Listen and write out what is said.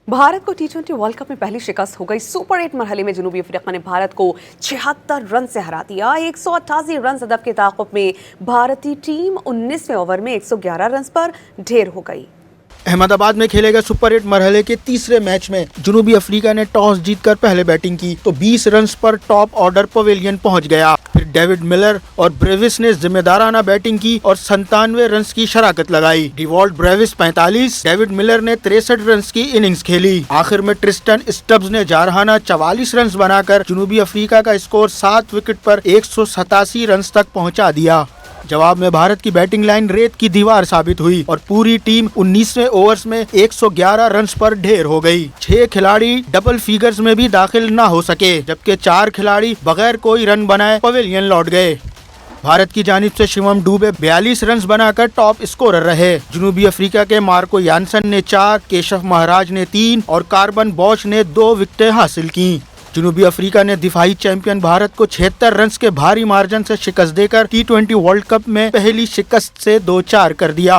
भारत को टी20 world cup में पहली शिकस्त हो गई। सुपर 8 मरहले में जनूबी अफ्रीका ने भारत को 76 रन से हरा दिया। 188 रन हदफ के ताक़ुब में भारतीय टीम 19वें ओवर में 111 रन पर ढेर हो गई। अहमदाबाद में खेले गए सुपर 8 मरहले के तीसरे मैच में जनूबी अफ्रीका ने टॉस जीतकर पहले बैटिंग की तो 20 रन पर टॉप ऑर्डर पवेलियन पहुंच गया। फिर डेविड मिलर और ब्रेविस ने जिम्मेदाराना बैटिंग की और 97 रन की शराकत लगाई। डिवॉल्ट ब्रेविस 45, डेविड मिलर ने 63 रन की इनिंग्स खेली। आखिर में ट्रिस्टन स्टब्स ने जारहाना 44 रन बनाकर जनूबी अफ्रीका का स्कोर 7 विकेट पर 187 रन तक पहुंचा दिया। जवाब में भारत की बैटिंग लाइन रेत की दीवार साबित हुई और पूरी टीम 19वें ओवर्स में 111 रन पर ढेर हो गई। 6 खिलाड़ी डबल फिगर्स में भी दाखिल न हो सके, जबकि 4 खिलाड़ी बगैर कोई रन बनाए पवेलियन लौट गए। भारत की जानिब से शिवम डुबे 42 रन बनाकर टॉप स्कोरर रहे। जनूबी अफ्रीका के मार्को यानसन ने 4, केशव महाराज ने 3 और कार्बन बॉश ने 2 विकेटें हासिल की। जनूबी अफ्रीका ने दिफाई चैंपियन भारत को 76 रन के भारी मार्जिन से शिकस्त देकर टी20 वर्ल्ड कप में पहली शिकस्त से 2-4 कर दिया।